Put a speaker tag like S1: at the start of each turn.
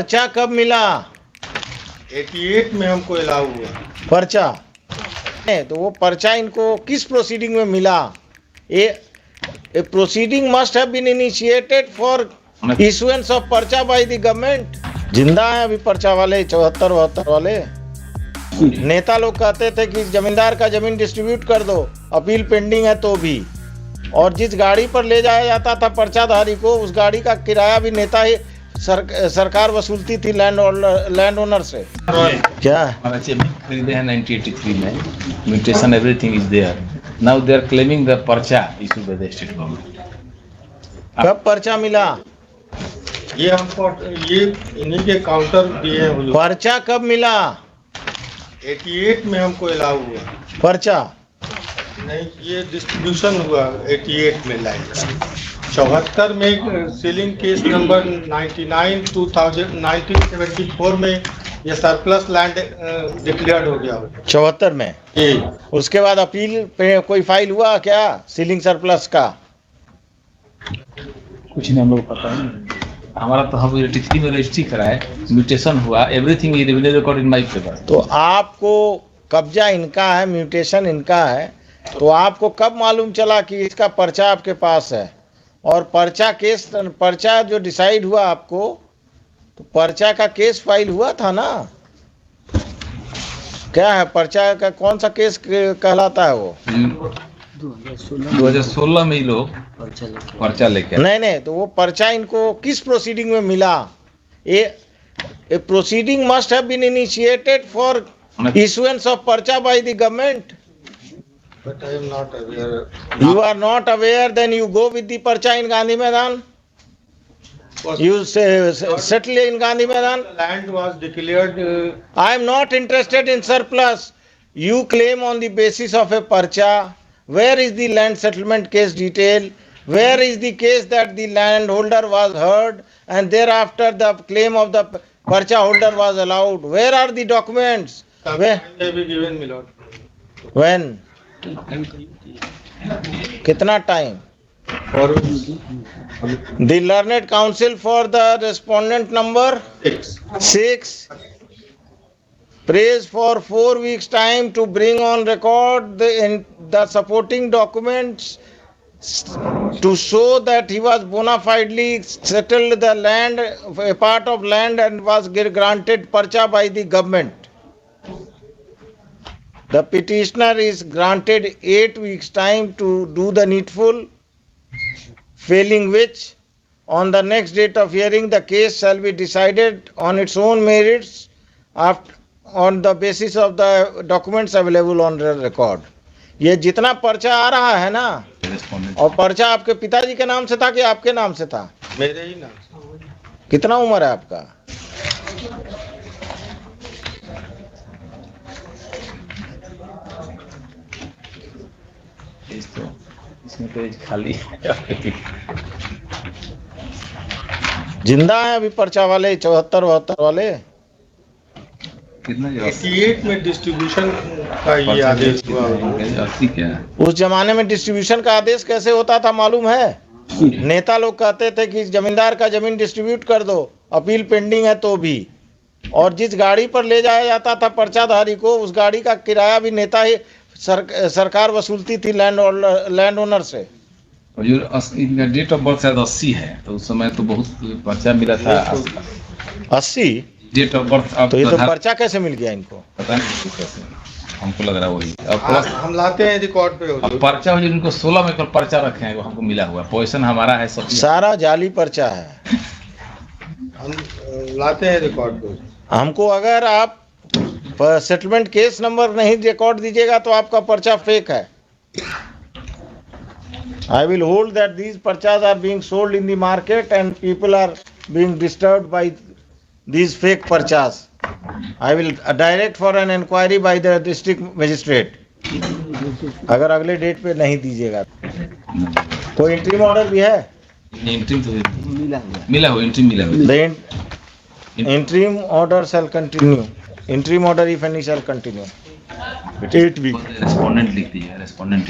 S1: पर्चा कब मिला?
S2: 88 में हमको अलाउ हुआ।
S1: पर्चा तो वो पर्चा इनको किस प्रोसीडिंग में मिला? A proceeding must have been initiated for issuance of पर्चा बाय द गवर्नमेंट। जिंदा है अभी पर्चा वाले 74-72 वाले। नेता लोग कहते थे कि जमींदार का जमीन डिस्ट्रीब्यूट कर दो, अपील पेंडिंग है तो भी। और जिस गाड़ी पर ले जाया जाता था पर्चाधारी को, उस गाड़ी का किराया भी नेता ही सरकार वसूलती थी लैंड ओनर से। क्या
S3: हमारा जमीन खरीदे हैं 1983 में, mutation everything is there. Now they are claiming the पर्चा issued by the state government.
S1: कब पर्चा मिला?
S2: ये हमको ये इन्हीं के काउंटर दिए हैं वो लोग।
S1: पर्चा कब मिला?
S2: 88 में हमको अलाउ हुआ।
S1: पर्चा
S2: नहीं, ये डिस्ट्रीब्यूशन हुआ 88 में लैंड का। 74 में सीलिंग केस नंबर 1974 में ये सरप्लस लैंड डिक्लेयर्ड हो गया।
S1: 74 में
S2: ये
S1: उसके बाद अपील पे कोई फाइल हुआ क्या सीलिंग सरप्लस का?
S3: कुछ नहीं, हम लोग को पता नहीं। हमारा तो हम 83 में रजिस्ट्री कराए, म्यूटेशन हुआ, everything is record in my paper.
S1: तो आपको कब्जा इनका है, म्यूटेशन इनका है, तो आपको कब मालूम चला कि इसका पर्चा आपके पास है? और पर्चा जो डिसाइड हुआ आपको, तो पर्चा का केस फाइल हुआ था ना? क्या है पर्चा का, कौन सा केस कहलाता है वो?
S3: 2016 में ही लोग पर्चा लेके
S1: नहीं, तो वो पर्चा इनको किस प्रोसीडिंग में मिला? A proceeding must have been initiated for issuance of पर्चा by the government.
S2: But I am not aware.
S1: You are not aware, then you go with the parcha in Gandhi Maidan. You settle in Gandhi Maidan.
S2: Land was declared.
S1: I am not interested in surplus. You claim on the basis of a parcha. Where is the land settlement case detail? Where is the case that the landholder was heard and thereafter the claim of the parcha holder was allowed? Where are the documents? Where?
S2: May be given, my lord.
S1: When? कितना time?
S2: Or
S1: The learned counsel for the respondent number 6 prays for 4 weeks time to bring on record the supporting documents to show that he was bona fidely settled the land, a part of land, and was granted parcha by the government. The petitioner is granted 8 weeks time to do the needful, failing which, on the next date of hearing, the case shall be decided on its own merits on the basis of the documents available on the record. ये जितना पर्चा आ रहा है ना, और पर्चा आपके पिताजी के नाम से था कि आपके नाम से था?
S2: मेरे ही नाम से।
S1: कितना उम्र है आपका?
S3: इसमें पेज खाली है।
S1: जिंदा है अभी पर्चा वाले 74-72 वाले।
S3: कितना
S2: 88 में डिस्ट्रीब्यूशन का ये आदेश हुआ।
S3: 80 क्या है?
S1: उस जमाने में डिस्ट्रीब्यूशन का आदेश कैसे होता था मालूम है? नेता लोग कहते थे कि जमींदार का जमीन डिस्ट्रीब्यूट कर दो, अपील पेंडिंग है तो भी। और जिस गाड़ी पर ले जाया जाता था पर्चाधारी को, उस गाड़ी का किराया भी नेता ही सरकार वसूलती थी लैंड ओनर से।
S3: और जो इनका डेट ऑफ बर्थ शायद 80 है, तो उस समय तो बहुत पर्चा मिला था।
S1: 80
S3: डेट ऑफ बर्थ।
S1: तो ये तो पर्चा कैसे मिल गया इनको?
S3: पता नहीं कैसे, हमको लग रहा है वही। और प्लस
S2: हम लाते हैं रिकॉर्ड पे।
S3: अब पर्चा हो, जिनको 16 में पर्चा रखे हैं वो हमको मिला हुआ। पोजीशन हमारा है सब,
S1: सारा जाली पर्चा है।
S2: हम लाते हैं रिकॉर्ड पे।
S1: हमको अगर आप सेटलमेंट केस नंबर नहीं रिकॉर्ड दीजिएगा तो आपका पर्चा फेक है। I will hold that these parchas are being sold in the market and people are being disturbed by these fake parchas. I will direct for an inquiry by the district magistrate. अगर अगले date पे नहीं दीजिएगा। कोई interim order भी है?
S3: Interim तो मिला हुआ, इंट्रीम मिला हुआ।
S1: The interim order shall continue. Interim order, if any, shall continue. 8 weeks.
S3: Respondent लिख दीजिए, रेस्पोंडेंट।